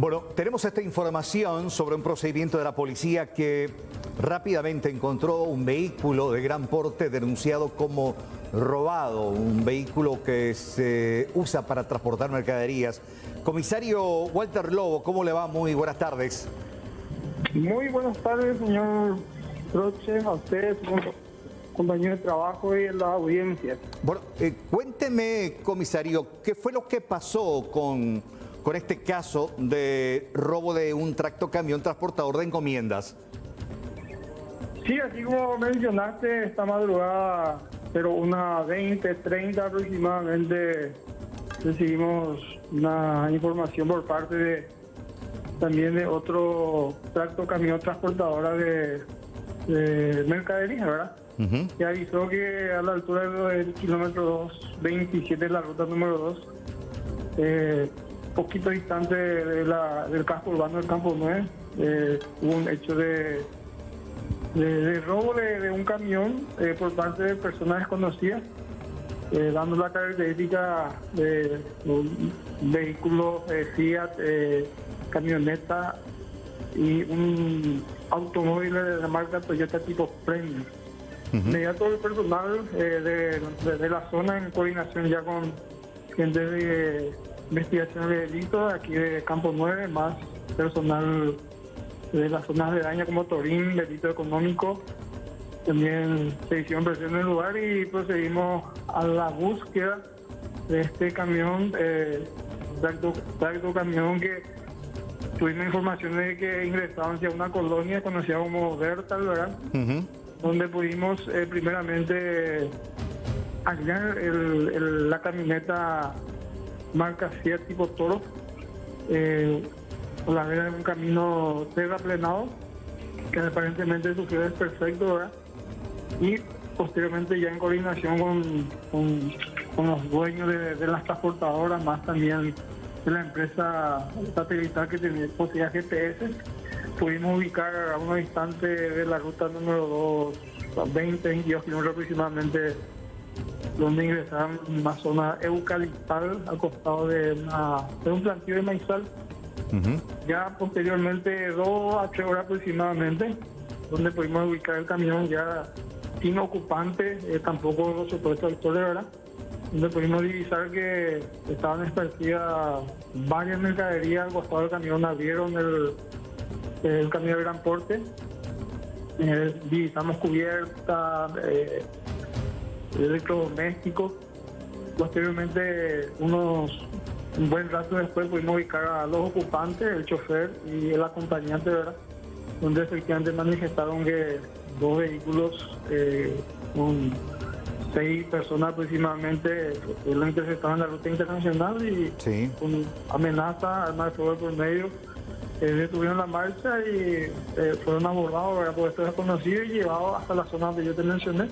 Bueno, tenemos esta información sobre un procedimiento de la policía que rápidamente encontró un vehículo de gran porte denunciado como robado, un vehículo que se usa para transportar mercaderías. Comisario Walter Lobo, ¿cómo le va? Muy buenas tardes. Muy buenas tardes, señor Roche, a ustedes, compañero de trabajo y a la audiencia. Bueno, cuénteme, comisario, ¿qué fue lo que pasó con este caso de robo de un tractocamión transportador de encomiendas? Sí, así como mencionaste, esta madrugada, pero unas 20:30 aproximadamente, recibimos una información por parte también de otro tractocamión transportadora de mercadería, ¿verdad? Que avisó que a la altura del kilómetro 227 de la ruta número 2, poquito distante del casco urbano del Campo 9, hubo un hecho de robo de un camión por parte de personas desconocidas, dando la característica de un vehículo Fiat, camioneta y un automóvil de la marca Toyota tipo Premium. Inmediato el personal de la zona, en coordinación ya con gente de investigación de delitos aquí de Campo 9, más personal de las zonas de daño como Torín, delito económico. También se hicieron presión en el lugar y procedimos a la búsqueda de este camión, tractocamión, que tuvimos información de que ingresaban hacia una colonia conocida como Bertal, ¿verdad? Donde pudimos primeramente hallar la camioneta marca Fiat tipo Toro, por la vera de un camino terraplenado que aparentemente sufrió desperfecto, ¿verdad? Y posteriormente, ya en coordinación con los dueños de las transportadoras, más también de la empresa satelital que poseía GPS, pudimos ubicar a unos distantes de la ruta número 2, 22 kilómetros aproximadamente, donde ingresaron en una zona eucaliptal al costado de un plantío de maizal. Ya posteriormente, 2 a 3 horas aproximadamente, donde pudimos ubicar el camión ya sin ocupante, tampoco los supuestos autores, ¿verdad? Donde pudimos divisar que estaban esparcidas varias mercaderías al costado del camión. Abrieron el camión de gran porte, divisamos cubierta, electrodomésticos. Posteriormente, un buen rato después, pudimos ubicar a los ocupantes, el chofer y el acompañante, ¿verdad? Donde efectivamente manifestaron que 2 vehículos con 6 personas aproximadamente lo interceptaron en la ruta internacional y con amenaza, arma de fuego por medio, detuvieron la marcha y fueron abordados, ¿verdad?, por estos desconocidos y llevados hasta la zona donde yo te mencioné,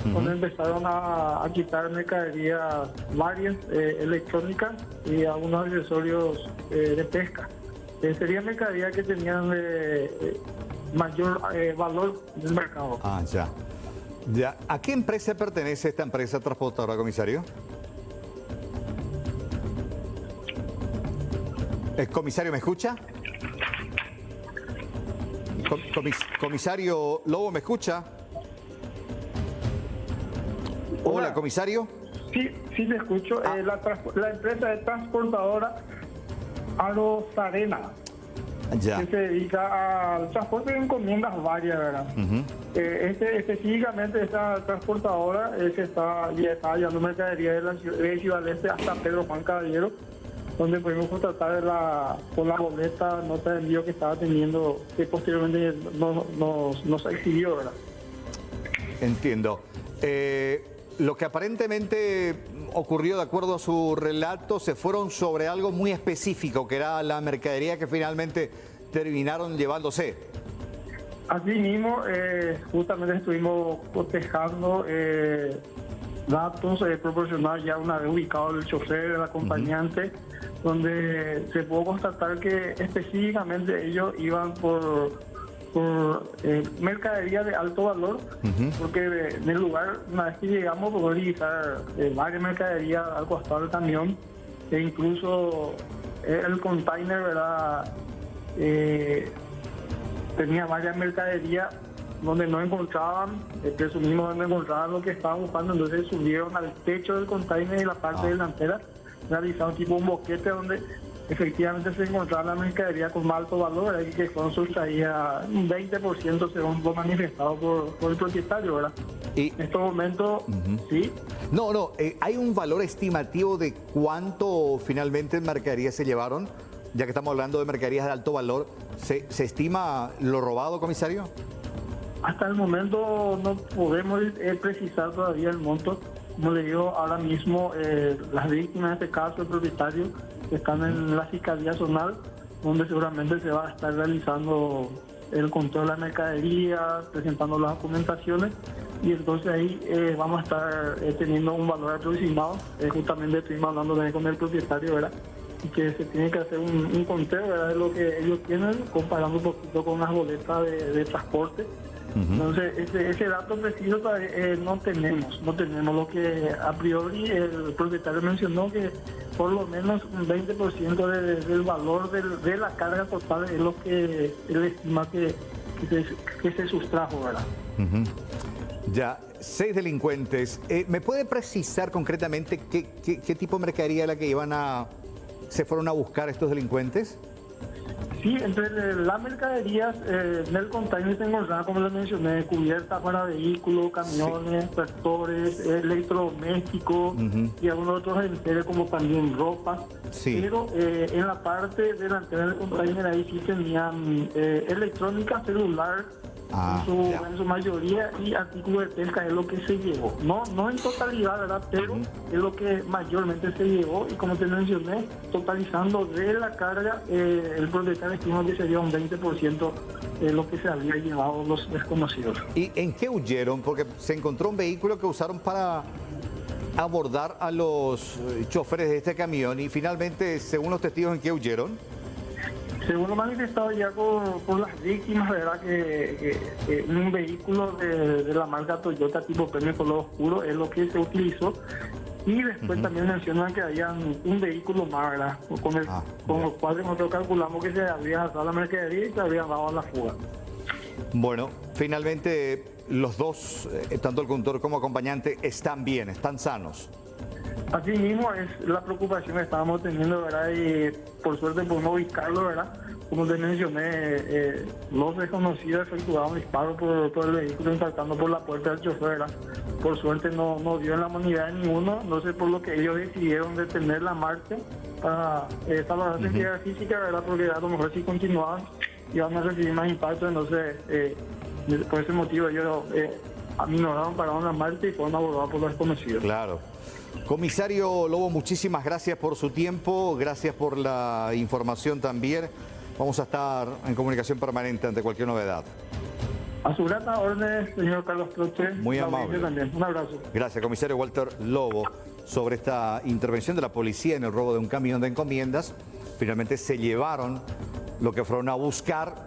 donde empezaron a quitar mercadería varias, electrónicas y algunos accesorios de pesca. Sería mercadería que tenían mayor valor del mercado. Ah, ya. Ya. ¿A qué empresa pertenece esta empresa transportadora, comisario? ¿Comisario, me escucha? Comisario Lobo, ¿me escucha? Hola, comisario. Sí, te escucho. La empresa de transportadora Arozarena, Ya. que se dedica al transporte de encomiendas varias, ¿verdad? Específicamente, esta transportadora está llevando mercadería de la ciudad de Equivalente hasta Pedro Juan Caballero, donde pudimos contratar con la boleta nota de envío que estaba teniendo, que posteriormente nos exhibió, ¿verdad? Entiendo. Lo que aparentemente ocurrió, de acuerdo a su relato, se fueron sobre algo muy específico, que era la mercadería que finalmente terminaron llevándose. Así mismo, justamente estuvimos cotejando datos proporcionados ya una vez ubicado el chofer, el acompañante, donde se pudo constatar que específicamente ellos iban por mercadería de alto valor, porque en el lugar, una vez que llegamos, pudimos divisar varias mercaderías al costado del camión, e incluso el container, ¿verdad? Tenía varias mercaderías donde no encontraban, presumimos no encontraban lo que estaban buscando, entonces subieron al techo del container y la parte delantera, realizaron tipo un boquete donde efectivamente se encontraba la mercadería con más alto valor y que fueron sustraídas un 20% según lo manifestado por el propietario, ¿verdad? Y en estos momentos, sí. No, ¿hay un valor estimativo de cuánto finalmente en mercadería se llevaron? Ya que estamos hablando de mercaderías de alto valor, ¿se estima lo robado, comisario? Hasta el momento no podemos precisar todavía el monto. Como le digo, ahora mismo las víctimas, en este caso el propietario, están en la Fiscalía Zonal, donde seguramente se va a estar realizando el control de la mercadería, presentando las documentaciones, y entonces ahí vamos a estar teniendo un valor aproximado. Justamente estuvimos hablando también con el propietario, ¿verdad? Y que se tiene que hacer un conteo, ¿verdad?, de lo que ellos tienen, comparando un poquito con las boletas de transporte. Entonces, ese dato preciso no tenemos. Lo que a priori el propietario mencionó, que por lo menos un 20% del valor de la carga total es lo que él estima que se sustrajo, ¿verdad? Ya, 6 delincuentes. ¿Me puede precisar concretamente qué tipo de mercadería es la que se fueron a buscar estos delincuentes? Sí, entre las mercaderías en el container se encontraban, como les mencioné, cubiertas para vehículos, camiones, tractores, electrodomésticos y algunos otros enseres como también ropa. Sí. Pero en la parte delantera del container ahí sí tenían electrónica, celular, en su mayoría, y artículos de pesca es lo que se llevó. No en totalidad, ¿verdad? Pero es lo que mayormente se llevó, y como te mencioné, totalizando de la carga, el propietario estima que sería un 20% de lo que se había llevado los desconocidos. ¿Y en qué huyeron? Porque se encontró un vehículo que usaron para abordar a los choferes de este camión, y finalmente, según los testigos, ¿en qué huyeron? Según lo manifestado ya por las víctimas, ¿verdad?, que un vehículo de la marca Toyota tipo premio color oscuro es lo que se utilizó. Y después también mencionan que había un vehículo más, ¿verdad?, con el cual nosotros calculamos que se había alzado la mercadería y se había dado a la fuga. Bueno, finalmente los dos, tanto el conductor como acompañante, están bien, están sanos. Así mismo es la preocupación que estábamos teniendo, ¿verdad? Y por suerte pudimos ubicarlo, ¿verdad? Como te mencioné, los desconocidos efectuaron disparos por el vehículo, impactando por la puerta del chofer, ¿verdad? Por suerte no dio en la moneda ninguno, no sé, por lo que ellos decidieron detener la marcha para salvar la seguridad física, ¿verdad? Porque a lo mejor si continuaban iban a recibir más impacto, entonces por ese motivo ellos aminoraron, pararon la marcha y fueron abordados por los desconocidos. Claro. Comisario Lobo, muchísimas gracias por su tiempo, gracias por la información también. Vamos a estar en comunicación permanente ante cualquier novedad. A su grata orden, señor Carlos Troche. Muy amable. También. Un abrazo. Gracias, comisario Walter Lobo, sobre esta intervención de la policía en el robo de un camión de encomiendas. Finalmente se llevaron lo que fueron a buscar,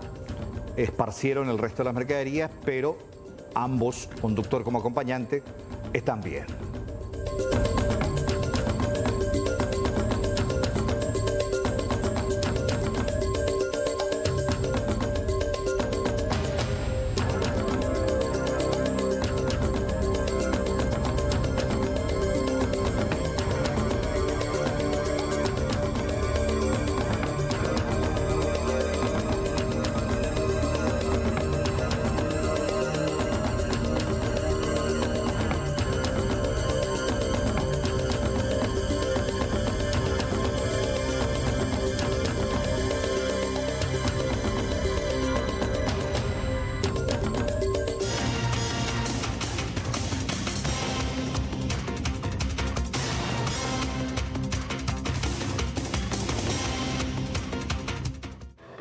esparcieron el resto de las mercaderías, pero ambos, conductor como acompañante, están bien.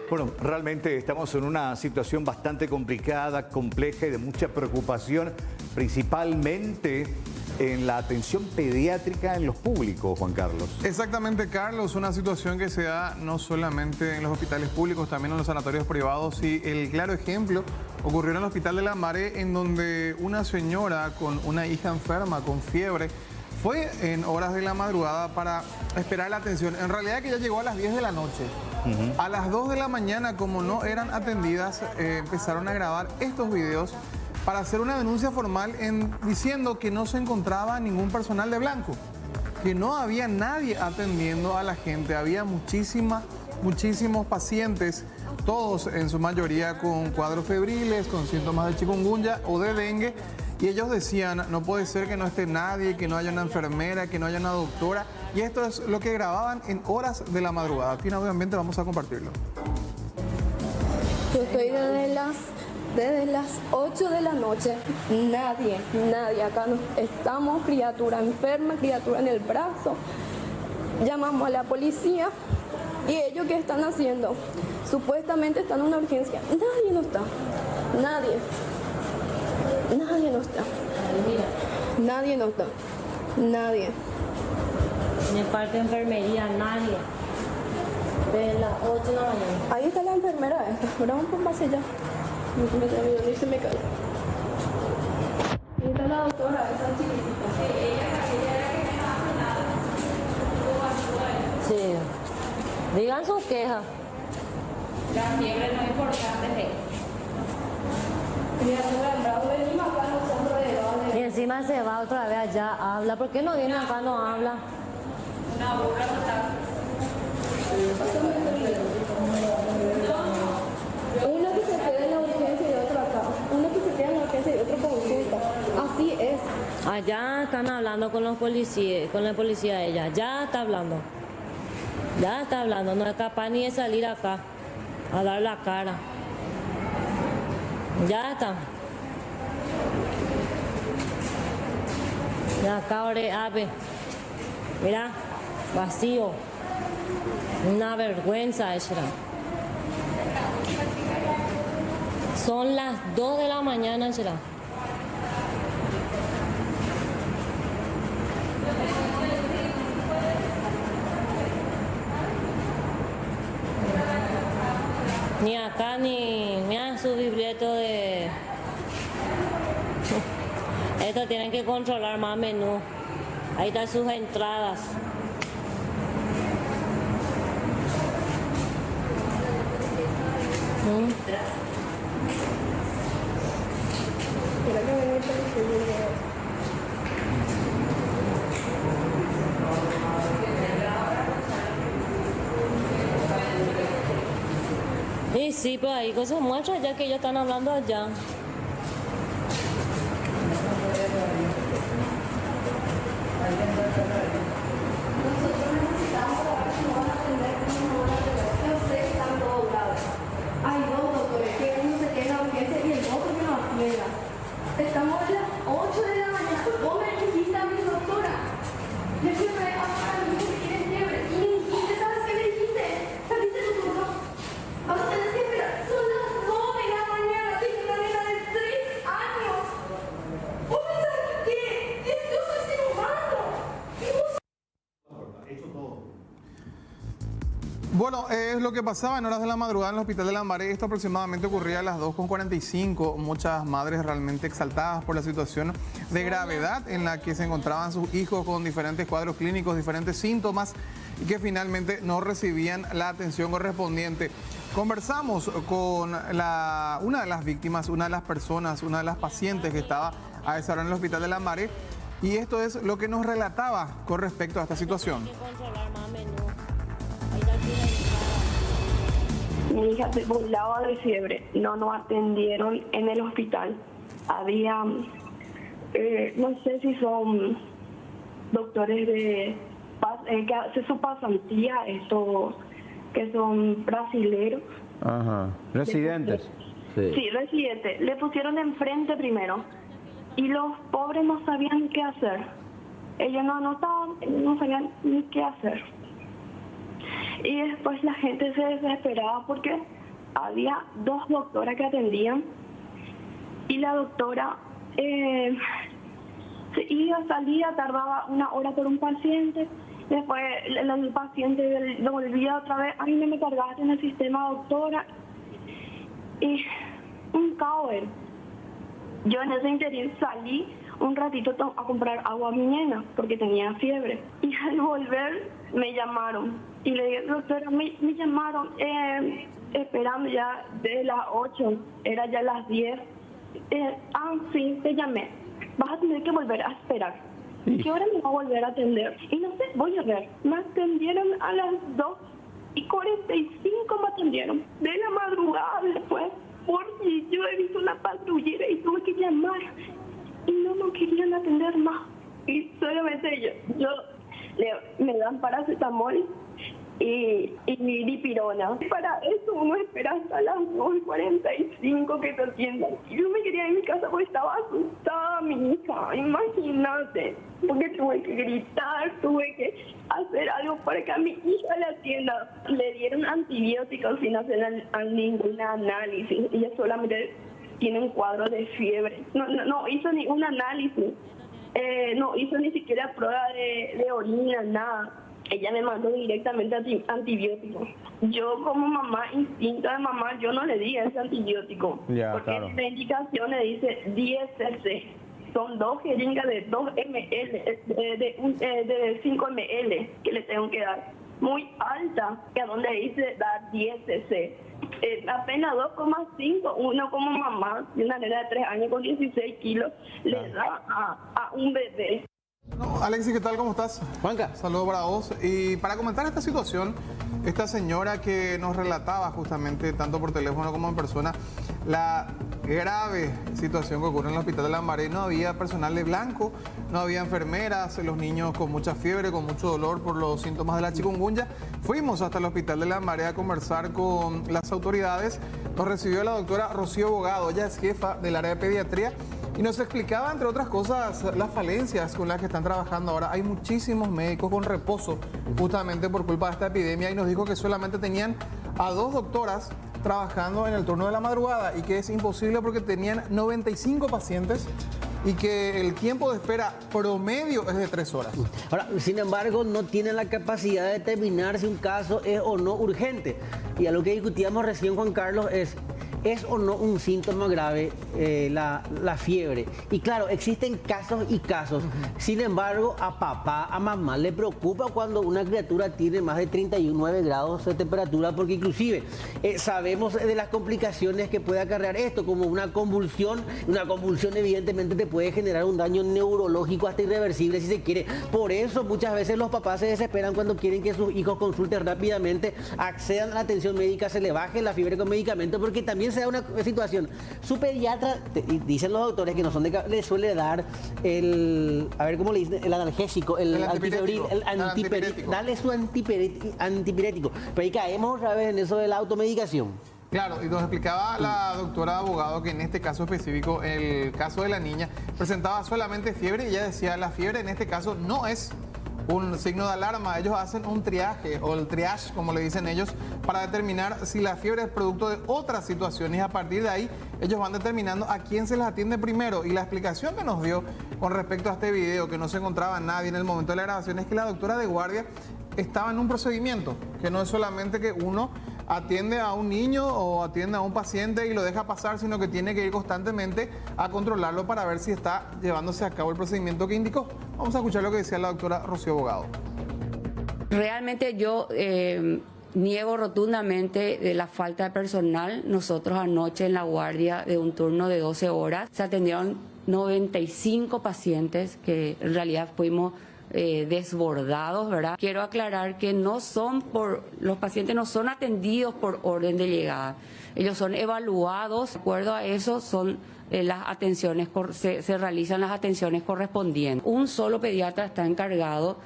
Bueno, realmente estamos en una situación bastante complicada, compleja y de mucha preocupación, principalmente en la atención pediátrica en los públicos, Juan Carlos. Exactamente, Carlos, una situación que se da no solamente en los hospitales públicos, también en los sanatorios privados, y el claro ejemplo ocurrió en el Hospital de La Maré, en donde una señora con una hija enferma, con fiebre, fue en horas de la madrugada para esperar la atención. En realidad que ya llegó a las 10 de la noche. A las 2 de la mañana, como no eran atendidas, empezaron a grabar estos videos para hacer una denuncia formal diciendo que no se encontraba ningún personal de blanco, que no había nadie atendiendo a la gente. Había muchísimos pacientes, todos en su mayoría con cuadros febriles, con síntomas de chikungunya o de dengue. Y ellos decían, no puede ser que no esté nadie, que no haya una enfermera, que no haya una doctora. Y esto es lo que grababan en horas de la madrugada. Aquí obviamente vamos a compartirlo. Yo estoy desde las 8 de la noche. Nadie. Acá no estamos, criatura enferma, criatura en el brazo. Llamamos a la policía y ellos ¿qué están haciendo? Supuestamente están en una urgencia. Nadie no está. Nadie no está. Nadie no está. Nadie. En el parte de enfermería, nadie. Desde las 8 de la mañana. Ahí está la enfermera esta. Vamos por más allá. Y se me cae. Ahí está la doctora, esa chiquitita. Sí. Digan sus quejas. La fiebre no es importante. Y encima se va otra vez allá, habla. ¿Por qué no viene acá, no habla? Una burra total. Uno que se queda en la urgencia y otro acá. Uno que se queda en la urgencia y otro consulta. Así es. Allá están hablando con los policías, con la policía ella. Ya está hablando. No es capaz ni de salir acá a dar la cara. Ya está. Y acá ahora ave. Mira, vacío. Una vergüenza esa. Son las 2 de la mañana, será. Ni acá ni a su biblioteca de... Esto tienen que controlar más menú. Ahí están sus entradas. Y sí, pues ahí cosas muestran ya que ellos están hablando allá. Hay dos doctores, que uno se queda en la urgencia y el otro que no atienda. Estamos a las 8 de la mañana. Vos me dijiste a mi doctora. Le dije a mi hijo que tiene fiebre. Y me dijiste, ¿sabes qué le dijiste? Perdiste tu turno. Vas a tener que esperar. Son las 2 de la mañana. Tengo una nena de 3 años. ¿Vos pensás que yo soy ser humano? Y vos... Bueno, es lo que pasaba en horas de la madrugada en el Hospital de Lambaré. Esto aproximadamente ocurría a las 2:45. Muchas madres realmente exaltadas por la situación de gravedad en la que se encontraban sus hijos con diferentes cuadros clínicos, diferentes síntomas y que finalmente no recibían la atención correspondiente. Conversamos con una de las víctimas, una de las personas, una de las pacientes que estaba a esa hora en el Hospital de Lambaré y esto es lo que nos relataba con respecto a esta situación. Mi hija se burlaba de fiebre, no nos atendieron en el hospital. Había, no sé si son doctores que hacen su pasantía, estos que son brasileros. Ajá, residentes. Sí, residentes. Le pusieron enfrente primero y los pobres no sabían qué hacer. Ellos no anotaban, no sabían ni qué hacer. Y después la gente se desesperaba porque había 2 doctoras que atendían y la doctora se iba, salía, tardaba 1 hora por un paciente, después el paciente lo volvía otra vez, a mí no me cargaste en el sistema, doctora, y un caos. Yo en ese interín salí, un ratito a comprar agua a mi nena porque tenía fiebre. Y al volver me llamaron y le dije, doctora, me llamaron esperando ya de las 8, era ya las 10. Sí, te llamé. Vas a tener que volver a esperar. ¿Qué hora me va a volver a atender? Y no sé, voy a ver. Me atendieron a las 2:45 me atendieron. De la madrugada después, porque yo he visto una patrullera y tuve que llamar. Y no querían atender más. Y solamente me dan paracetamol y dipirona. Para eso uno espera hasta las 2:45 que te atiendan. Y yo me quería ir a mi casa porque estaba asustada mi hija, imagínate. Porque tuve que gritar, tuve que hacer algo para que a mi hija la atienda. Le dieron antibióticos sin hacer ningún análisis. Ella solamente tiene un cuadro de fiebre. No hizo ni un análisis. No hizo ni siquiera prueba de orina, nada. Ella me mandó directamente antibiótico. Yo como mamá, instinto de mamá, yo no le di ese antibiótico. Ya, porque claro. la indicación le dice 10 cc. Son 2 jeringas de 2 ml, de 5 ml que le tengo que dar. Muy alta, que a donde dice dar 10 cc. Apenas 2,5, uno como mamá, de una nena de 3 años con 16 kilos, le da a un bebé. No, Alexis, ¿qué tal? ¿Cómo estás? Juanca. Saludos para vos. Y para comentar esta situación, esta señora que nos relataba justamente, tanto por teléfono como en persona, la grave situación que ocurre en el hospital de Lambaré. No había personal de blanco, no había enfermeras, los niños con mucha fiebre, con mucho dolor por los síntomas de la chikungunya. Fuimos hasta el hospital de Lambaré a conversar con las autoridades. Nos recibió la doctora Rocío Bogado, ella es jefa del área de pediatría. Y nos explicaba, entre otras cosas, las falencias con las que están trabajando ahora. Hay muchísimos médicos con reposo justamente por culpa de esta epidemia y nos dijo que solamente tenían a 2 doctoras trabajando en el turno de la madrugada y que es imposible porque tenían 95 pacientes y que el tiempo de espera promedio es de 3 horas. Ahora, sin embargo, no tienen la capacidad de determinar si un caso es o no urgente. Y a lo que discutíamos recién, Juan Carlos, ¿es o no un síntoma grave la fiebre? Y claro, existen casos y casos. Sin embargo, a papá, a mamá le preocupa cuando una criatura tiene más de 39 grados de temperatura, porque inclusive sabemos de las complicaciones que puede acarrear esto, como una convulsión. Una convulsión evidentemente te puede generar un daño neurológico hasta irreversible si se quiere. Por eso muchas veces los papás se desesperan cuando quieren que sus hijos consulten rápidamente, accedan a la atención médica, se le baje la fiebre con medicamentos, porque también se da una situación. Su pediatra, dicen los doctores que no son de le suele dar el analgésico, el antipirético. Dale su antipirético. Pero ahí caemos otra vez en eso de la automedicación. Claro, y nos explicaba la doctora Abogado que en este caso específico, el caso de la niña, presentaba solamente fiebre y ella decía, la fiebre en este caso no es un signo de alarma. Ellos hacen un triaje, o el triage, como le dicen ellos, para determinar si la fiebre es producto de otras situaciones y a partir de ahí ellos van determinando a quién se les atiende primero. Y la explicación que nos dio con respecto a este video, que no se encontraba nadie en el momento de la grabación, es que la doctora de guardia estaba en un procedimiento, que no es solamente que uno atiende a un niño o atiende a un paciente y lo deja pasar, sino que tiene que ir constantemente a controlarlo para ver si está llevándose a cabo el procedimiento que indicó. Vamos a escuchar lo que decía la doctora Rocío Bogado. Realmente yo niego rotundamente de la falta de personal. Nosotros anoche en la guardia de un turno de 12 horas se atendieron 95 pacientes que en realidad fuimos desbordados, ¿verdad? Quiero aclarar que los pacientes no son atendidos por orden de llegada. Ellos son evaluados, de acuerdo a eso son las atenciones, se realizan las atenciones correspondientes. Un solo pediatra está encargado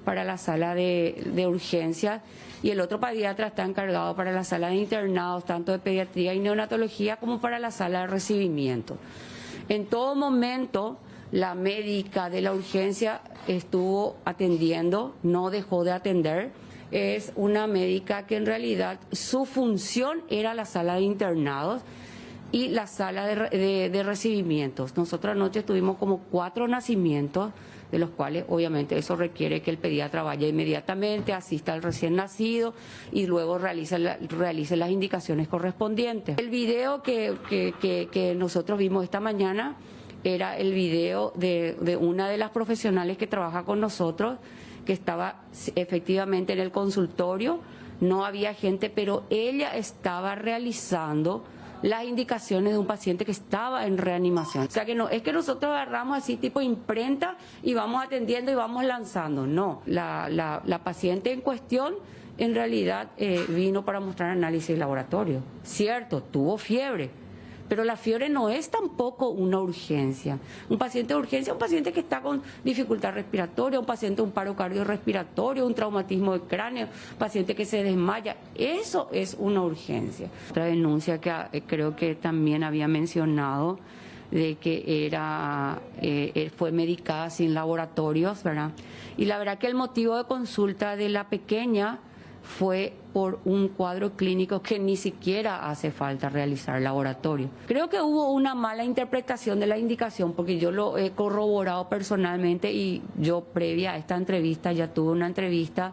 para la sala de urgencias y el otro pediatra está encargado para la sala de internados, tanto de pediatría y neonatología como para la sala de recibimiento. En todo momento la médica de la urgencia estuvo atendiendo, no dejó de atender. Es una médica que en realidad su función era la sala de internados y la sala de recibimientos. Nosotros anoche tuvimos como 4 nacimientos, de los cuales obviamente eso requiere que el pediatra vaya inmediatamente, asista al recién nacido y luego realice las indicaciones correspondientes. El video que nosotros vimos esta mañana era el video de una de las profesionales que trabaja con nosotros, que estaba efectivamente en el consultorio, no había gente, pero ella estaba realizando las indicaciones de un paciente que estaba en reanimación. O sea que no es que nosotros agarramos así tipo imprenta y vamos atendiendo y vamos lanzando, no. La paciente en cuestión en realidad vino para mostrar análisis de laboratorio. Cierto, tuvo fiebre, pero la fiebre no es tampoco una urgencia. Un paciente de urgencia es un paciente que está con dificultad respiratoria, un paciente un paro cardiorrespiratorio, un traumatismo de cráneo, un paciente que se desmaya. Eso es una urgencia. Otra denuncia que creo que también había mencionado, de que fue medicada sin laboratorios, ¿verdad? Y la verdad que el motivo de consulta de la pequeña fue por un cuadro clínico que ni siquiera hace falta realizar laboratorio. Creo que hubo una mala interpretación de la indicación, porque yo lo he corroborado personalmente y yo previa a esta entrevista ya tuve una entrevista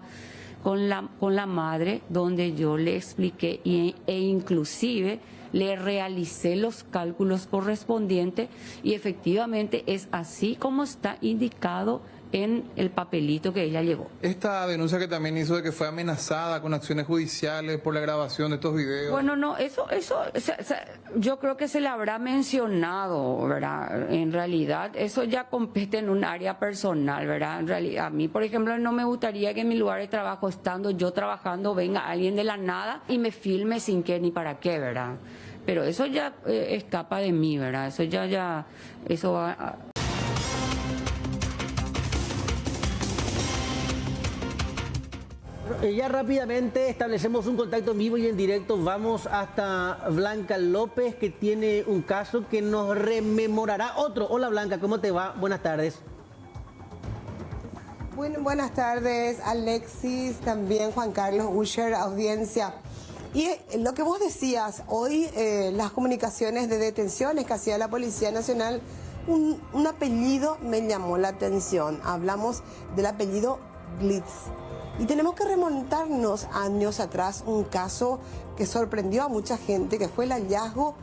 con la madre donde yo le expliqué e inclusive le realicé los cálculos correspondientes y efectivamente es así como está indicado en el papelito que ella llevó. Esta denuncia que también hizo de que fue amenazada con acciones judiciales por la grabación de estos videos. Bueno, no, eso yo creo que se le habrá mencionado, ¿verdad? En realidad, eso ya compete en un área personal, ¿verdad? En realidad, a mí, por ejemplo, no me gustaría que en mi lugar de trabajo, estando yo trabajando, venga alguien de la nada y me filme sin qué ni para qué, ¿verdad? Pero eso ya escapa de mí, ¿verdad? Eso va a... Ya rápidamente establecemos un contacto en vivo y en directo. Vamos hasta Blanca López, que tiene un caso que nos rememorará otro. Hola Blanca, ¿cómo te va? Buenas tardes. Bueno, buenas tardes, Alexis, también Juan Carlos, Usher, audiencia. Y lo que vos decías, hoy las comunicaciones de detenciones que hacía la Policía Nacional, un apellido me llamó la atención. Hablamos del apellido Glitz. Y tenemos que remontarnos años atrás, un caso que sorprendió a mucha gente, que fue el hallazgo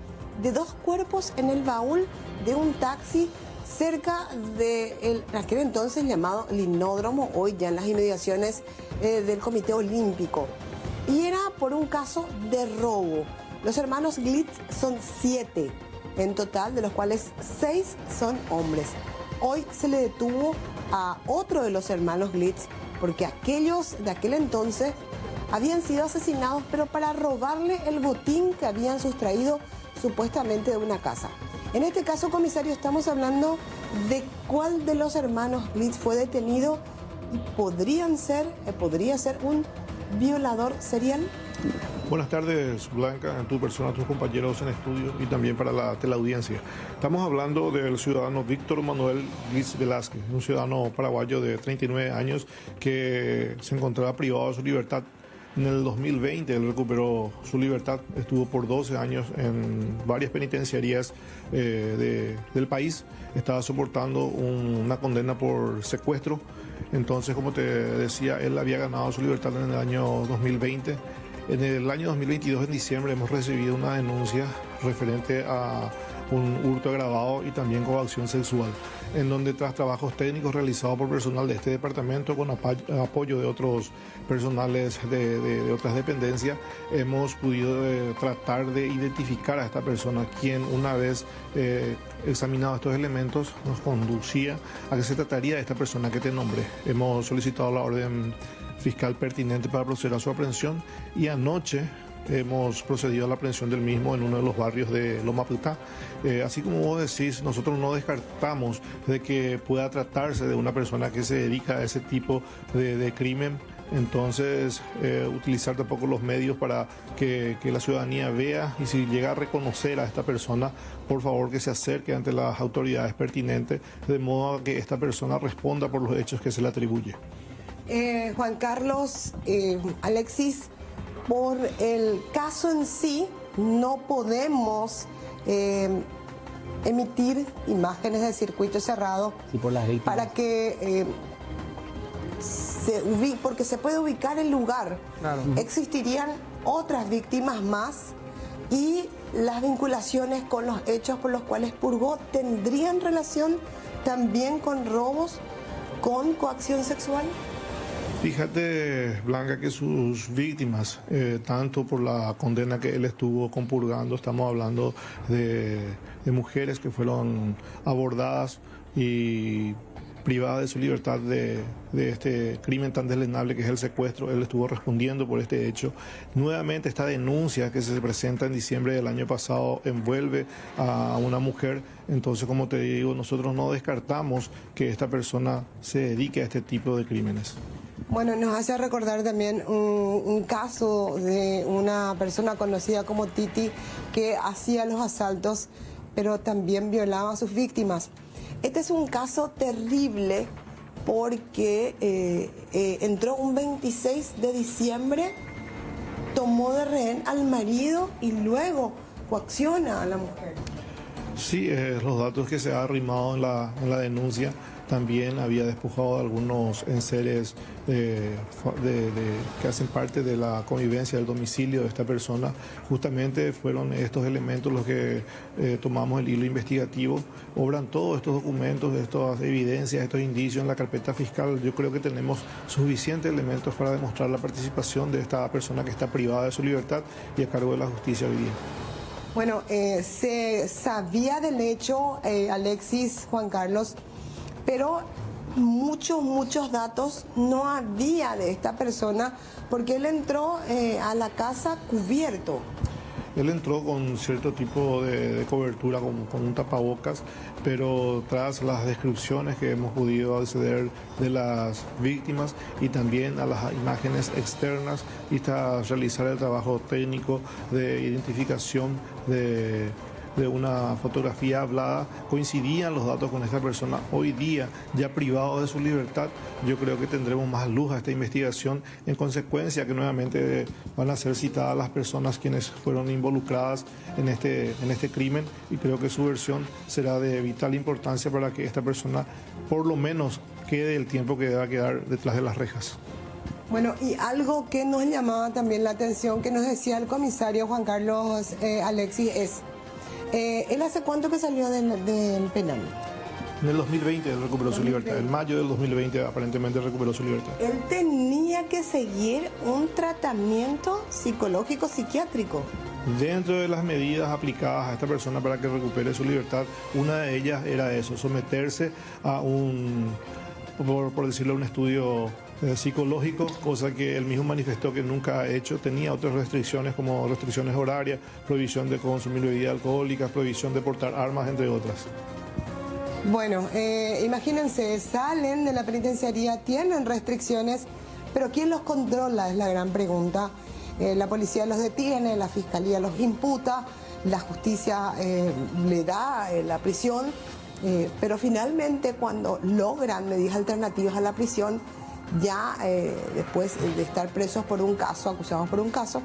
de 2 cuerpos en el baúl de un taxi cerca de aquel entonces llamado Linódromo, hoy ya en las inmediaciones del Comité Olímpico. Y era por un caso de robo. Los hermanos Glitz son 7 en total, de los cuales 6 son hombres. Hoy se le detuvo a otro de los hermanos Glitz, porque aquellos de aquel entonces habían sido asesinados, pero para robarle el botín que habían sustraído supuestamente de una casa. En este caso, comisario, estamos hablando de cuál de los hermanos Glitz fue detenido y podría ser un violador serial. Buenas tardes, Blanca, en tu persona, tus compañeros en estudio y también para la teleaudiencia. Estamos hablando del ciudadano Víctor Manuel Glitz Velázquez, un ciudadano paraguayo de 39 años que se encontraba privado de su libertad. En el 2020 él recuperó su libertad, estuvo por 12 años en varias penitenciarías del país, estaba soportando una condena por secuestro. Entonces, como te decía, él había ganado su libertad en el año 2020. En el año 2022, en diciembre, hemos recibido una denuncia referente a un hurto agravado y también coacción sexual, en donde tras trabajos técnicos realizados por personal de este departamento con apoyo de otros personales de otras dependencias, hemos podido tratar de identificar a esta persona, quien una vez examinado estos elementos nos conducía a que se trataría de esta persona que te nombré. Hemos solicitado la orden fiscal pertinente para proceder a su aprehensión y anoche hemos procedido a la aprehensión del mismo en uno de los barrios de Loma Putá. Así como vos decís, nosotros no descartamos de que pueda tratarse de una persona que se dedica a ese tipo de crimen. Entonces, utilizar tampoco los medios para que la ciudadanía vea, y si llega a reconocer a esta persona, por favor que se acerque ante las autoridades pertinentes, de modo que esta persona responda por los hechos que se le atribuye. Juan Carlos, Alexis, por el caso en sí no podemos emitir imágenes de circuito cerrado para que porque se puede ubicar el lugar. Claro. Existirían otras víctimas más y las vinculaciones con los hechos por los cuales purgó tendrían relación también con robos, con coacción sexual? Fíjate, Blanca, que sus víctimas, tanto por la condena que él estuvo compurgando, estamos hablando de mujeres que fueron abordadas y privadas de su libertad de este crimen tan deslenable que es el secuestro. Él estuvo respondiendo por este hecho. Nuevamente esta denuncia que se presenta en diciembre del año pasado envuelve a una mujer. Entonces, como te digo, nosotros no descartamos que esta persona se dedique a este tipo de crímenes. Bueno, nos hace recordar también un caso de una persona conocida como Titi que hacía los asaltos, pero también violaba a sus víctimas. Este es un caso terrible porque entró un 26 de diciembre, tomó de rehén al marido y luego coacciona a la mujer. Sí, los datos que se ha arrimado en la denuncia, también había despojado de algunos enseres que hacen parte de la convivencia del domicilio de esta persona. Justamente fueron estos elementos los que tomamos el hilo investigativo. Obran todos estos documentos, estas evidencias, estos indicios en la carpeta fiscal. Yo creo que tenemos suficientes elementos para demostrar la participación de esta persona que está privada de su libertad y a cargo de la justicia hoy día. Bueno, se sabía del hecho, Alexis, Juan Carlos, pero muchos datos no había de esta persona porque él entró a la casa cubierto. Él entró con cierto tipo de cobertura, con un tapabocas, pero tras las descripciones que hemos podido acceder de las víctimas y también a las imágenes externas y hasta realizar el trabajo técnico de identificación de una fotografía hablada, coincidían los datos con esta persona. Hoy día, ya privado de su libertad, yo creo que tendremos más luz a esta investigación, en consecuencia que nuevamente van a ser citadas las personas quienes fueron involucradas en este crimen, y creo que su versión será de vital importancia para que esta persona por lo menos quede el tiempo que deba quedar detrás de las rejas. Bueno, y algo que nos llamaba también la atención, que nos decía el comisario Juan Carlos Alexis, es ¿él hace cuánto que salió del penal? En el 2020 él recuperó su libertad. En mayo del 2020 aparentemente recuperó su libertad. Él tenía que seguir un tratamiento psicológico psiquiátrico. Dentro de las medidas aplicadas a esta persona para que recupere su libertad, una de ellas era eso, someterse a por decirlo, un estudio psicológico, cosa que él mismo manifestó que nunca ha hecho. Tenía otras restricciones como restricciones horarias, prohibición de consumir bebidas alcohólicas, prohibición de portar armas, entre otras. Bueno, imagínense, salen de la penitenciaría, tienen restricciones, pero ¿quién los controla? Es la gran pregunta. La policía los detiene, la fiscalía los imputa, la justicia le da la prisión, pero finalmente cuando logran medidas alternativas a la prisión, ya después de estar presos por un caso, acusados por un caso,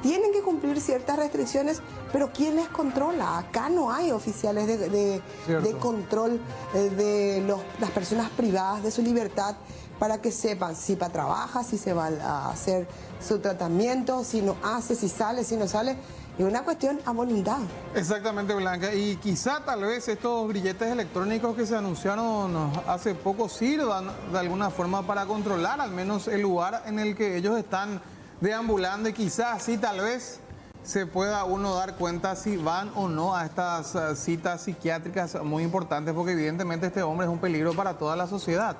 tienen que cumplir ciertas restricciones, pero ¿quién les controla? Acá no hay oficiales de control de las personas privadas de su libertad para que sepan si trabaja, si se va a hacer su tratamiento, si no hace, si sale, si no sale. Es una cuestión a voluntad. Exactamente, Blanca. Y quizá tal vez estos grilletes electrónicos que se anunciaron hace poco sirvan de alguna forma para controlar al menos el lugar en el que ellos están deambulando, y quizás así tal vez se pueda uno dar cuenta si van o no a estas citas psiquiátricas muy importantes, porque evidentemente este hombre es un peligro para toda la sociedad.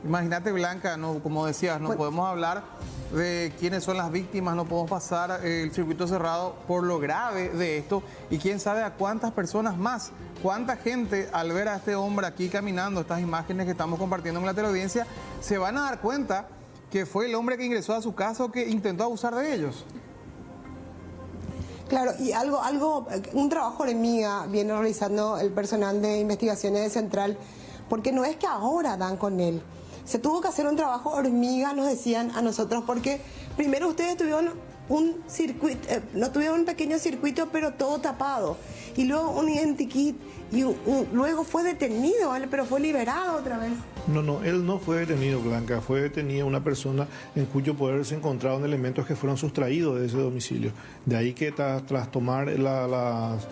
Imagínate, Blanca, como decías, no podemos hablar de quiénes son las víctimas, no podemos pasar el circuito cerrado por lo grave de esto, y quién sabe a cuántas personas más, cuánta gente al ver a este hombre aquí caminando, estas imágenes que estamos compartiendo en la teleaudiencia, se van a dar cuenta que fue el hombre que ingresó a su casa o que intentó abusar de ellos. Claro, y un trabajo hormiga viene realizando el personal de investigaciones de Central, porque no es que ahora dan con él. Se tuvo que hacer un trabajo hormiga, nos decían a nosotros, porque primero ustedes estuvieron un circuito, no tuvieron un pequeño circuito, pero todo tapado. Y luego un identikit, y luego fue detenido, ¿vale? Pero fue liberado otra vez. No, él no fue detenido, Blanca. Fue detenida una persona en cuyo poder se encontraron elementos que fueron sustraídos de ese domicilio. De ahí que tras tomar las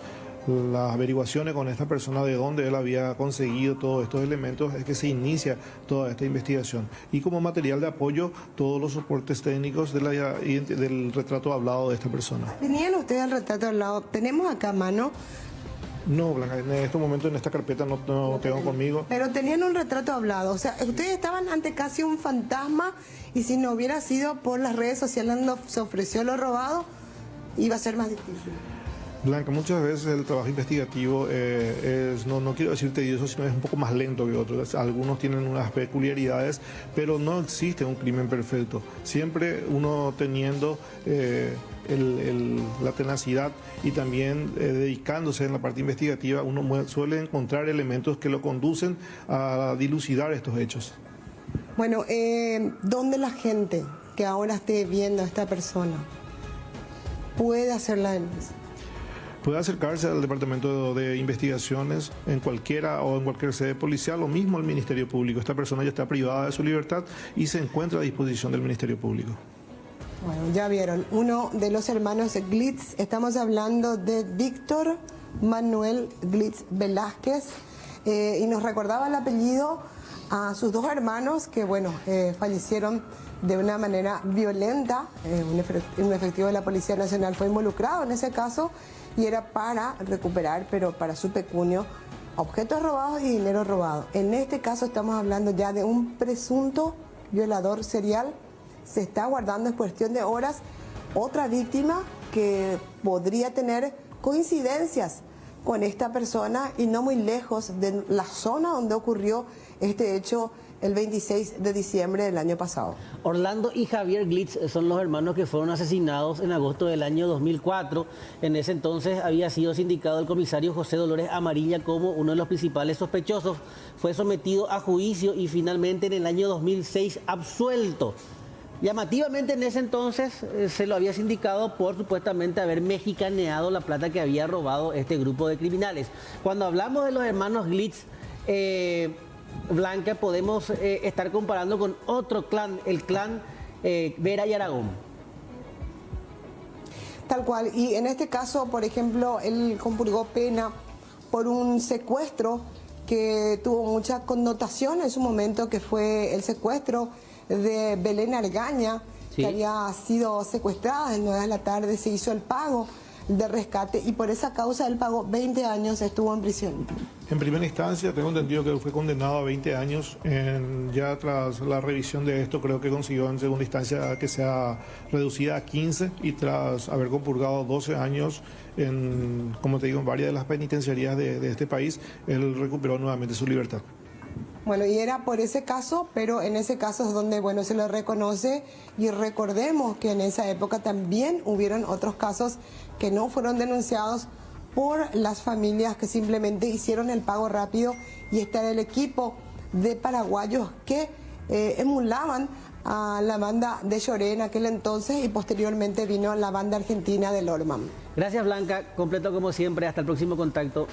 averiguaciones con esta persona de dónde él había conseguido todos estos elementos es que se inicia toda esta investigación. Y como material de apoyo, todos los soportes técnicos del retrato hablado de esta persona. ¿Tenían ustedes el retrato hablado? ¿Tenemos acá a mano? No, Blanca, en estos momentos en esta carpeta no tengo conmigo. Pero tenían un retrato hablado, o sea, ustedes estaban ante casi un fantasma y si no hubiera sido por las redes sociales donde se ofreció lo robado, iba a ser más difícil. Blanca, muchas veces el trabajo investigativo no quiero decir tedioso, sino es un poco más lento que otros. Algunos tienen unas peculiaridades, pero no existe un crimen perfecto. Siempre uno teniendo la tenacidad y también dedicándose en la parte investigativa, uno suele encontrar elementos que lo conducen a dilucidar estos hechos. Bueno, ¿dónde la gente que ahora esté viendo a esta persona puede hacer la denuncia? Puede acercarse al Departamento de Investigaciones en cualquier sede policial o mismo al Ministerio Público. Esta persona ya está privada de su libertad y se encuentra a disposición del Ministerio Público. Bueno, ya vieron, uno de los hermanos Glitz, estamos hablando de Víctor Manuel Glitz Velázquez, y nos recordaba el apellido a sus dos hermanos que, bueno, fallecieron de una manera violenta. Un efectivo de la Policía Nacional fue involucrado en ese caso y era para recuperar, pero para su pecunio, objetos robados y dinero robado. En este caso estamos hablando ya de un presunto violador serial. Se está guardando en cuestión de horas otra víctima que podría tener coincidencias con esta persona y no muy lejos de la zona donde ocurrió este hecho el 26 de diciembre del año pasado. Orlando y Javier Glitz son los hermanos que fueron asesinados en agosto del año 2004. En ese entonces había sido sindicado el comisario José Dolores Amarilla como uno de los principales sospechosos. Fue sometido a juicio y finalmente en el año 2006 absuelto. Llamativamente en ese entonces se lo había sindicado por supuestamente haber mexicaneado la plata que había robado este grupo de criminales. Cuando hablamos de los hermanos Glitz, Blanca, podemos estar comparando con otro clan, el clan Vera y Aragón. Tal cual, y en este caso, por ejemplo, él compurgó pena por un secuestro que tuvo mucha connotación en su momento, que fue el secuestro de Belén Argaña, sí, que había sido secuestrada a las 9 de la tarde, se hizo el pago de rescate y por esa causa él pagó 20 años, estuvo en prisión. En primera instancia tengo entendido que fue condenado a 20 años, ya tras la revisión de esto creo que consiguió en segunda instancia que sea reducida a 15 y tras haber compurgado 12 años como te digo, en varias de las penitenciarías de este país, él recuperó nuevamente su libertad. Bueno, y era por ese caso, pero en ese caso es donde, bueno, se lo reconoce y recordemos que en esa época también hubieron otros casos que no fueron denunciados por las familias que simplemente hicieron el pago rápido y está el equipo de paraguayos que emulaban a la banda de Lloré en aquel entonces y posteriormente vino la banda argentina de Lorman. Gracias, Blanca, completo como siempre, hasta el próximo contacto.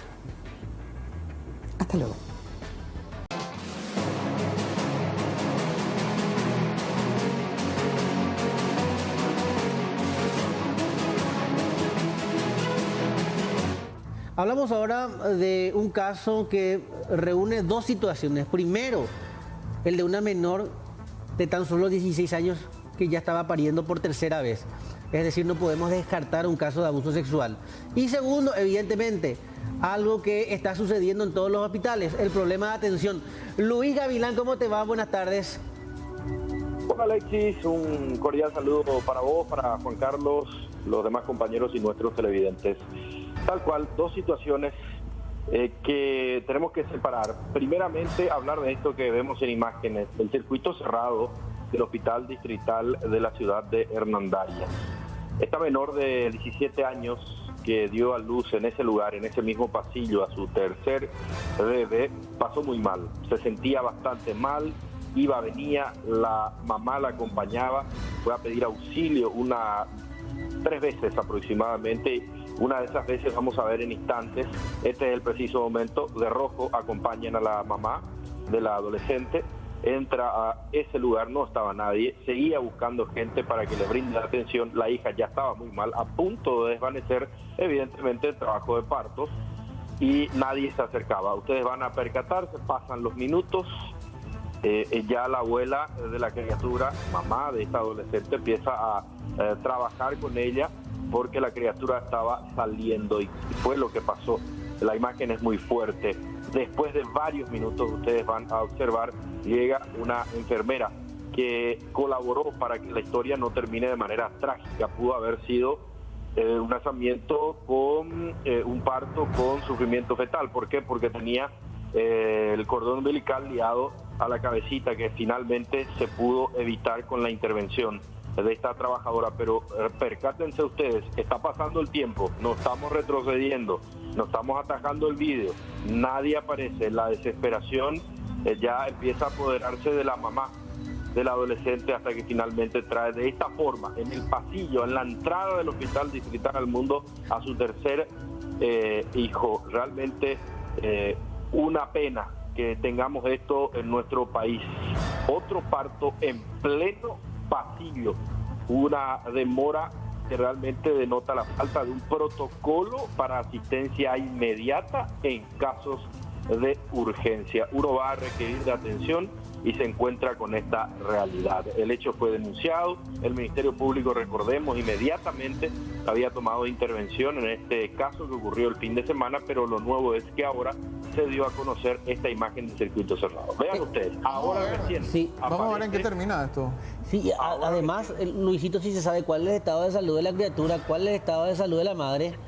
Hasta luego. Hablamos ahora de un caso que reúne dos situaciones. Primero, el de una menor de tan solo 16 años que ya estaba pariendo por tercera vez. Es decir, no podemos descartar un caso de abuso sexual. Y segundo, evidentemente, algo que está sucediendo en todos los hospitales, el problema de atención. Luis Gavilán, ¿cómo te va? Buenas tardes. Hola Alexis, un cordial saludo para vos, para Juan Carlos, los demás compañeros y nuestros televidentes. Tal cual, dos situaciones que tenemos que separar. Primeramente, hablar de esto que vemos en imágenes, el circuito cerrado del Hospital Distrital de la ciudad de Hernandarias. Esta menor de 17 años que dio a luz en ese lugar, en ese mismo pasillo, a su tercer bebé, pasó muy mal. Se sentía bastante mal, iba, venía, la mamá la acompañaba, fue a pedir auxilio, una 3 veces aproximadamente. Una de esas veces vamos a ver en instantes. Este es el preciso momento. De rojo acompañan a la mamá de la adolescente. Entra a ese lugar, no estaba nadie, seguía buscando gente para que le brinde la atención. La hija ya estaba muy mal, a punto de desvanecer evidentemente el trabajo de parto, y nadie se acercaba. Ustedes van a percatarse, pasan los minutos, ya la abuela de la criatura, mamá de esta adolescente, empieza a trabajar con ella porque la criatura estaba saliendo, y fue lo que pasó. La imagen es muy fuerte. Después de varios minutos, ustedes van a observar, llega una enfermera que colaboró para que la historia no termine de manera trágica. Pudo haber sido un nacimiento con un parto con sufrimiento fetal. ¿Por qué? Porque tenía el cordón umbilical liado a la cabecita, que finalmente se pudo evitar con la intervención de esta trabajadora. Pero percátense ustedes, está pasando el tiempo, no estamos retrocediendo, no estamos atajando el vídeo, nadie aparece. La desesperación ya empieza a apoderarse de la mamá del adolescente, hasta que finalmente trae de esta forma, en el pasillo, en la entrada del Hospital Distrital del Mundo, a su tercer hijo. Realmente una pena que tengamos esto en nuestro país. Otro parto en pleno pasillo, una demora que realmente denota la falta de un protocolo para asistencia inmediata en casos de urgencia. Uno va a requerir de atención y se encuentra con esta realidad. El hecho fue denunciado, el Ministerio Público, recordemos, inmediatamente había tomado intervención en este caso que ocurrió el fin de semana, pero lo nuevo es que ahora se dio a conocer esta imagen de circuito cerrado. Vean ustedes, ahora recién. Sí, vamos a ver en qué termina esto. Sí, además, Luisito, si se sabe cuál es el estado de salud de la criatura, cuál es el estado de salud de la madre.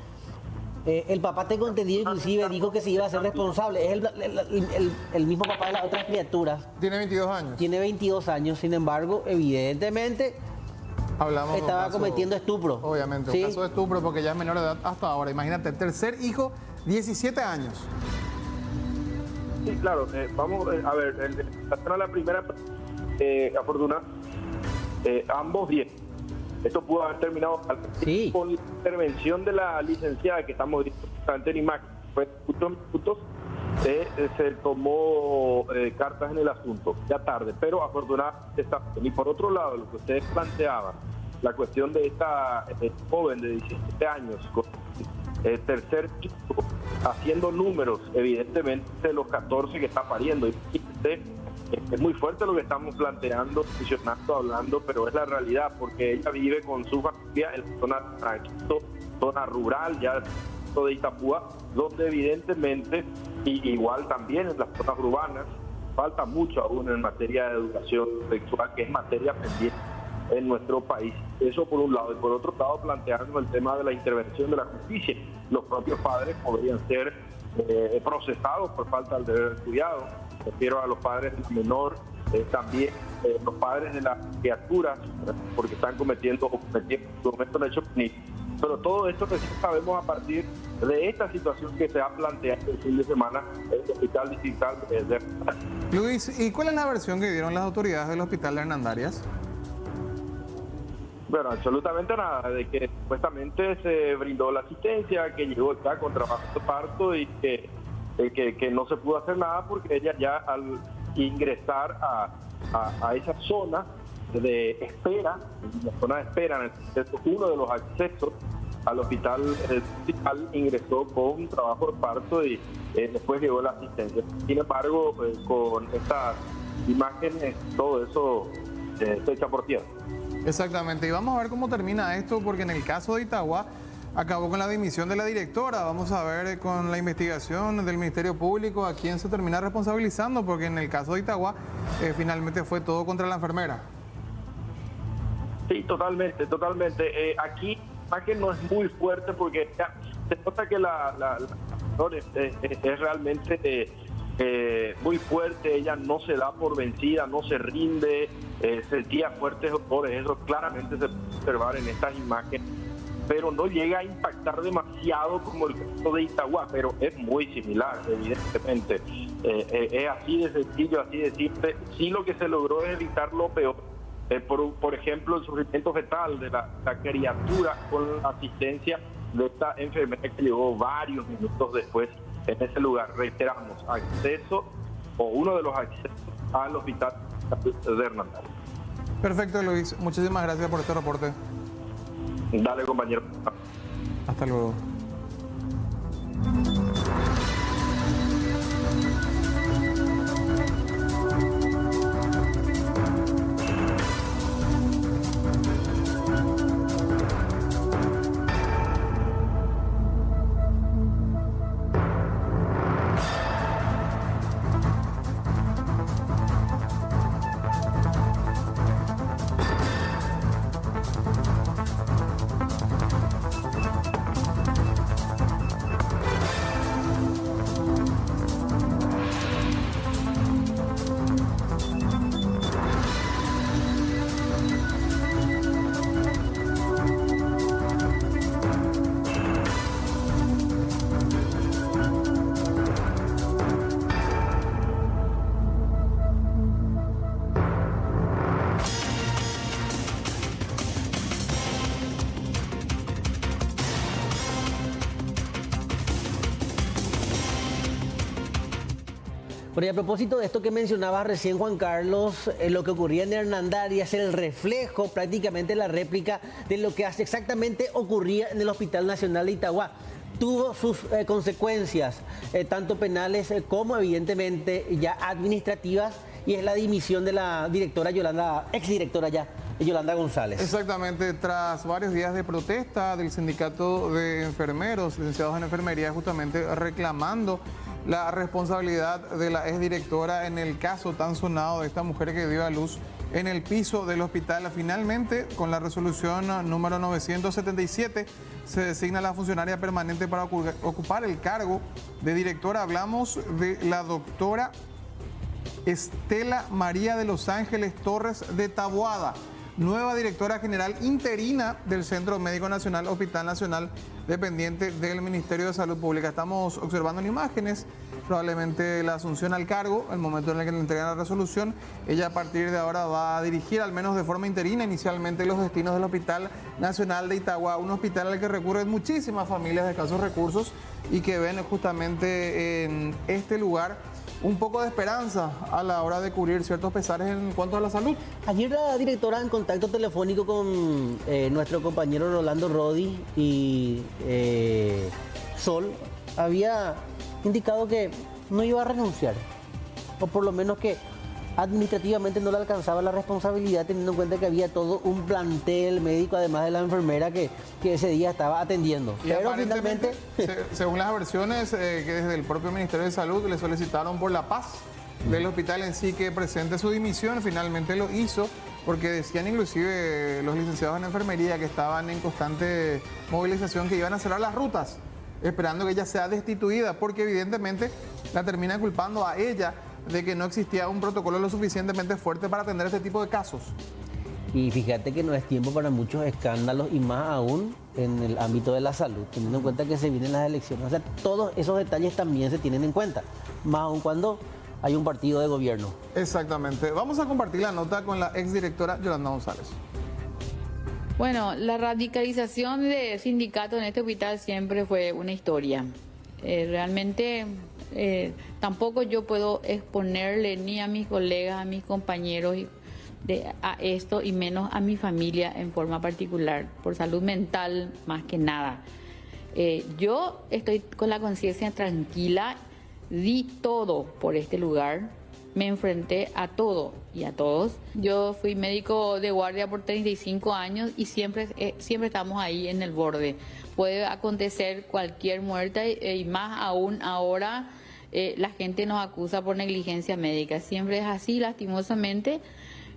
El papá, tengo entendido, inclusive dijo que se iba a ser responsable. Es el mismo papá de las otras criaturas. Tiene 22 años. Tiene 22 años, sin embargo, evidentemente estaba cometiendo estupro. Obviamente, ¿sí? Un caso de estupro, porque ya es menor de edad hasta ahora. Imagínate, tercer hijo, 17 años. Sí, claro. Vamos a ver, la primera afortunada, ambos bien. Esto pudo haber terminado con la intervención de la licenciada que estamos viendo en imagen. Fue minutos, se tomó cartas en el asunto, ya tarde, pero afortunadamente está bien. Y por otro lado, lo que ustedes planteaban, la cuestión de esta joven de 17 años, con tercer hijo, haciendo números, evidentemente, de los 14 que está pariendo. Y es muy fuerte lo que estamos planteando, funcionando, hablando, pero es la realidad, porque ella vive con su familia en la zona tranquilo, zona rural, ya de Itapúa, donde evidentemente, y igual también en las zonas urbanas, falta mucho aún en materia de educación sexual, que es materia pendiente en nuestro país. Eso por un lado. Y por otro lado, planteando el tema de la intervención de la justicia. Los propios padres podrían ser procesados por falta del deber de cuidado. Refiero a los padres del menor, también los padres de las criaturas, porque están cometiendo un hecho punible. Pero todo esto que sí sabemos a partir de esta situación que se ha planteado el fin de semana en el Hospital Distrital de Luis, ¿y cuál es la versión que dieron las autoridades del Hospital de Hernandarias? Bueno, absolutamente nada, de que supuestamente se brindó la asistencia, que llegó acá con trabajo de parto y que no se pudo hacer nada porque ella ya al ingresar a esa zona de espera, la zona de espera, en uno de los accesos al hospital ingresó con trabajo de parto y después llegó la asistencia. Sin embargo, con estas imágenes, todo eso se echa por tierra. Exactamente, y vamos a ver cómo termina esto, porque en el caso de Itagua acabó con la dimisión de la directora. Vamos a ver con la investigación del Ministerio Público a quién se termina responsabilizando, porque en el caso de Itagua finalmente fue todo contra la enfermera. Sí, totalmente. Aquí la imagen no es muy fuerte porque ya se nota que la es realmente muy fuerte. Ella no se da por vencida, no se rinde, sentía fuertes dolores. Eso claramente se puede observar en estas imágenes, pero no llega a impactar demasiado como el caso de Itagua, pero es muy similar, evidentemente. Es así de sencillo, así de simple. Sí, lo que se logró es evitar lo peor, por ejemplo, el sufrimiento fetal de la criatura con la asistencia de esta enfermera que llegó varios minutos después en ese lugar. Reiteramos, acceso o uno de los accesos al hospital de Hernandarias. Perfecto, Luis. Muchísimas gracias por este reporte. Dale, compañero. Hasta luego. Pero y a propósito de esto que mencionaba recién Juan Carlos, lo que ocurría en Hernandarias es el reflejo, prácticamente la réplica de lo que exactamente ocurría en el Hospital Nacional de Itagua. Tuvo sus consecuencias, tanto penales como evidentemente ya administrativas, y es la dimisión de la directora exdirectora Yolanda González. Exactamente, tras varios días de protesta del sindicato de enfermeros, licenciados en enfermería, justamente reclamando la responsabilidad de la exdirectora en el caso tan sonado de esta mujer que dio a luz en el piso del hospital. Finalmente, con la resolución número 977, se designa la funcionaria permanente para ocupar el cargo de directora. Hablamos de la doctora Estela María de Los Ángeles Torres de Taboada, nueva directora general interina del Centro Médico Nacional, Hospital Nacional, dependiente del Ministerio de Salud Pública. Estamos observando en imágenes probablemente la asunción al cargo, el momento en el que le entregan la resolución. Ella a partir de ahora va a dirigir, al menos de forma interina, inicialmente los destinos del Hospital Nacional de Itagua, un hospital al que recurren muchísimas familias de escasos recursos y que ven justamente en este lugar un poco de esperanza a la hora de cubrir ciertos pesares en cuanto a la salud. Ayer la directora, en contacto telefónico con nuestro compañero Rolando Rodi y Sol, había indicado que no iba a renunciar, o por lo menos que administrativamente no le alcanzaba la responsabilidad, teniendo en cuenta que había todo un plantel médico, además de la enfermera que ese día estaba atendiendo. Y pero finalmente, según las versiones que desde el propio Ministerio de Salud le solicitaron por la paz del hospital en sí que presente su dimisión, finalmente lo hizo, porque decían inclusive los licenciados en enfermería que estaban en constante movilización, que iban a cerrar las rutas, esperando que ella sea destituida, porque evidentemente la terminan culpando a ella de que no existía un protocolo lo suficientemente fuerte para atender este tipo de casos. Y fíjate que no es tiempo para muchos escándalos, y más aún en el ámbito de la salud, teniendo en cuenta que se vienen las elecciones. O sea, todos esos detalles también se tienen en cuenta, más aún cuando hay un partido de gobierno. Exactamente. Vamos a compartir la nota con la exdirectora Yolanda González. Bueno, la radicalización del sindicato en este hospital siempre fue una historia. Realmente tampoco yo puedo exponerle ni a mis colegas, a mis compañeros a esto, y menos a mi familia en forma particular, por salud mental más que nada. Yo estoy con la conciencia tranquila, di todo por este lugar. Me enfrenté a todo y a todos. Yo fui médico de guardia por 35 años y siempre estamos ahí en el borde. Puede acontecer cualquier muerte y más aún ahora la gente nos acusa por negligencia médica. Siempre es así, lastimosamente.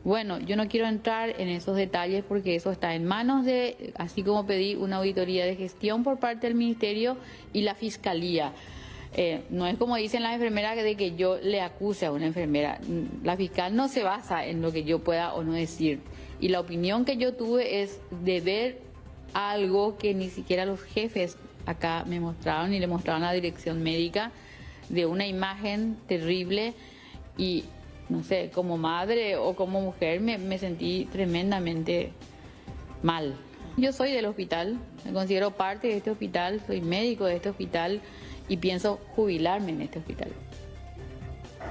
Bueno, yo no quiero entrar en esos detalles porque eso está en manos de, así como pedí una auditoría de gestión por parte del Ministerio y la Fiscalía. No es como dicen las enfermeras de que yo le acuse a una enfermera. La fiscal no se basa en lo que yo pueda o no decir. Y la opinión que yo tuve es de ver algo que ni siquiera los jefes acá me mostraron, y le mostraron a la dirección médica, de una imagen terrible. Y no sé, como madre o como mujer me sentí tremendamente mal. Yo soy del hospital, me considero parte de este hospital, soy médico de este hospital y pienso jubilarme en este hospital.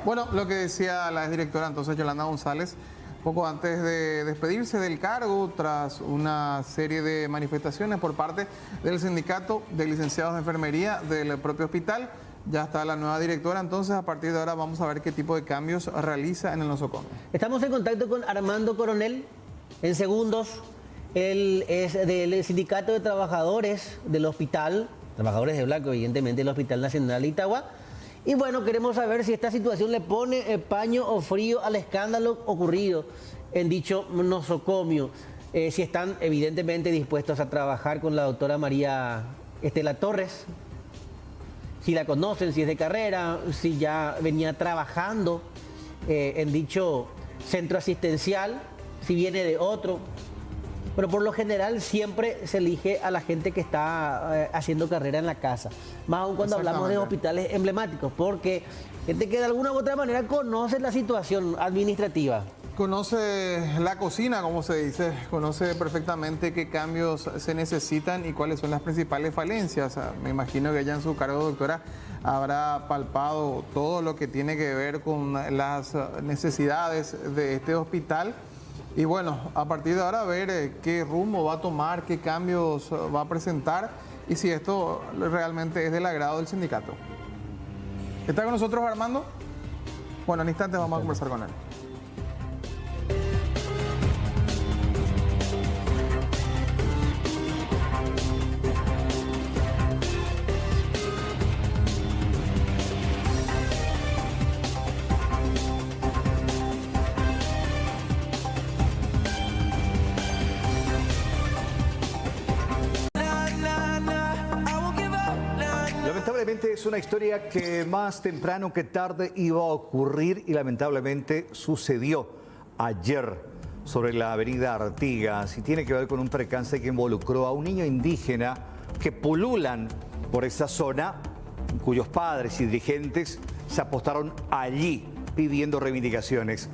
Bueno, lo que decía la exdirectora entonces Yolanda González, poco antes de despedirse del cargo, tras una serie de manifestaciones por parte del sindicato de licenciados de enfermería del propio hospital. Ya está la nueva directora, entonces a partir de ahora vamos a ver qué tipo de cambios realiza en el nosocomio. Estamos en contacto con Armando Coronel, en segundos. Él es del sindicato de trabajadores del hospital, trabajadores de blanco, evidentemente, del Hospital Nacional de Itagua. Y bueno, queremos saber si esta situación le pone paño o frío al escándalo ocurrido en dicho nosocomio. Si están evidentemente dispuestos a trabajar con la doctora María Estela Torres, si la conocen, si es de carrera, si ya venía trabajando en dicho centro asistencial, si viene de otro. Pero por lo general siempre se elige a la gente que está haciendo carrera en la casa. Más aún cuando hablamos de hospitales emblemáticos, porque gente que de alguna u otra manera conoce la situación administrativa. Conoce la cocina, como se dice, conoce perfectamente qué cambios se necesitan y cuáles son las principales falencias. Me imagino que ella en su cargo, doctora, habrá palpado todo lo que tiene que ver con las necesidades de este hospital. Y bueno, a partir de ahora ver qué rumbo va a tomar, qué cambios va a presentar y si esto realmente es del agrado del sindicato. ¿Está con nosotros Armando? Bueno, en instantes vamos a conversar con él. Lamentablemente es una historia que más temprano que tarde iba a ocurrir y lamentablemente sucedió ayer sobre la avenida Artigas y tiene que ver con un percance que involucró a un niño indígena que pululan por esa zona, cuyos padres y dirigentes se apostaron allí pidiendo reivindicaciones.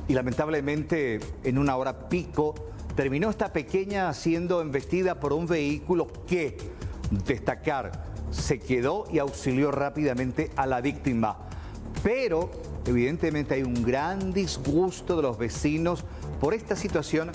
Y lamentablemente en una hora pico terminó esta pequeña siendo embestida por un vehículo que, destacar, se quedó y auxilió rápidamente a la víctima. Pero evidentemente hay un gran disgusto de los vecinos por esta situación,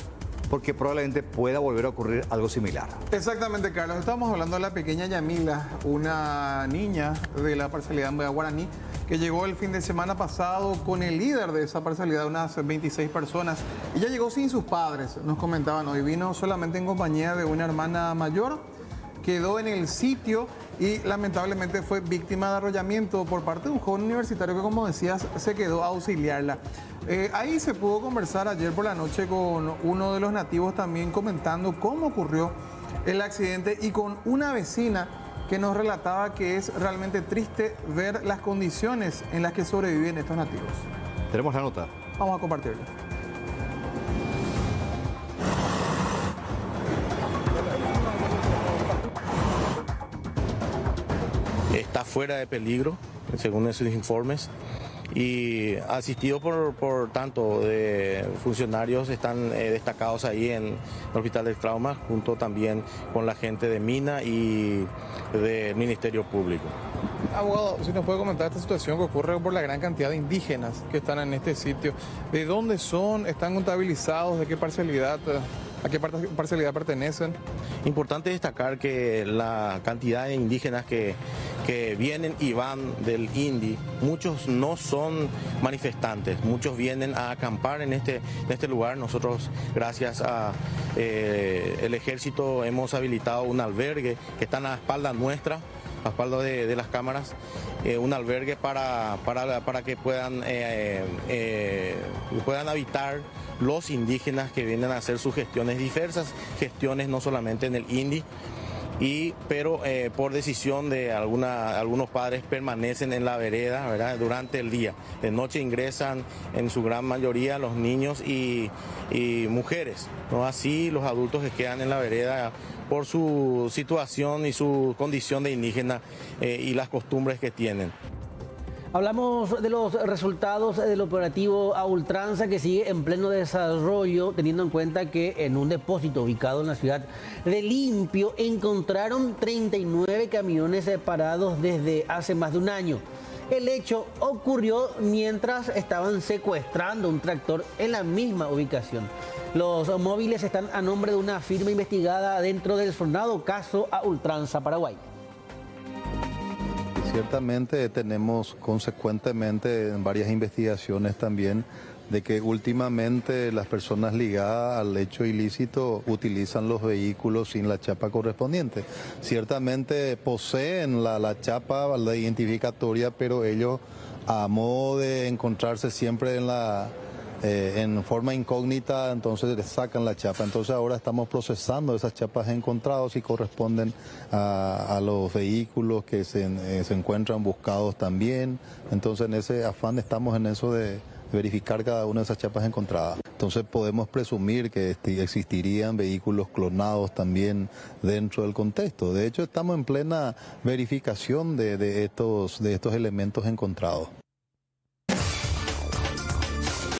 porque probablemente pueda volver a ocurrir algo similar. Exactamente, Carlos. Estamos hablando de la pequeña Yamila, una niña de la parcialidad Mbuya Guaraní, que llegó el fin de semana pasado con el líder de esa parcialidad, unas 26 personas. Ella llegó sin sus padres, nos comentaban hoy. Vino solamente en compañía de una hermana mayor, quedó en el sitio y lamentablemente fue víctima de arrollamiento por parte de un joven universitario que, como decías, se quedó a auxiliarla. Ahí se pudo conversar ayer por la noche con uno de los nativos también comentando cómo ocurrió el accidente y con una vecina que nos relataba que es realmente triste ver las condiciones en las que sobreviven estos nativos. Tenemos la nota. Vamos a compartirla. Está fuera de peligro, según esos informes, y asistido por tanto de funcionarios están destacados ahí en el Hospital de Trauma, junto también con la gente de Mina y del Ministerio Público. Abogado, si nos puede comentar esta situación que ocurre por la gran cantidad de indígenas que están en este sitio. ¿De dónde son? ¿Están contabilizados? ¿De qué parcialidad? ¿A qué parcialidad pertenecen? Importante destacar que la cantidad de indígenas que vienen y van del INDI, muchos no son manifestantes, muchos vienen a acampar en este lugar. Nosotros, gracias a el ejército, hemos habilitado un albergue que está a la espalda nuestra, a la espalda de las cámaras, un albergue para que puedan habitar los indígenas que vienen a hacer sus gestiones, diversas gestiones, no solamente en el INDI, pero por decisión de algunos padres permanecen en la vereda, ¿verdad?, durante el día. De noche ingresan en su gran mayoría los niños y mujeres, ¿no? Así los adultos que quedan en la vereda por su situación y su condición de indígena y las costumbres que tienen. Hablamos de los resultados del operativo a ultranza que sigue en pleno desarrollo, teniendo en cuenta que en un depósito ubicado en la ciudad de Limpio encontraron 39 camiones parados desde hace más de un año. El hecho ocurrió mientras estaban secuestrando un tractor en la misma ubicación. Los móviles están a nombre de una firma investigada dentro del sonado caso a ultranza Paraguay. Ciertamente tenemos consecuentemente en varias investigaciones también de que últimamente las personas ligadas al hecho ilícito utilizan los vehículos sin la chapa correspondiente. Ciertamente poseen la chapa, la identificatoria, pero ellos a modo de encontrarse siempre en forma incógnita, entonces le sacan la chapa. Entonces ahora estamos procesando esas chapas encontradas y corresponden a los vehículos que se encuentran buscados también. Entonces en ese afán estamos en eso de verificar cada una de esas chapas encontradas. Entonces podemos presumir que existirían vehículos clonados también dentro del contexto. De hecho estamos en plena verificación de estos elementos encontrados.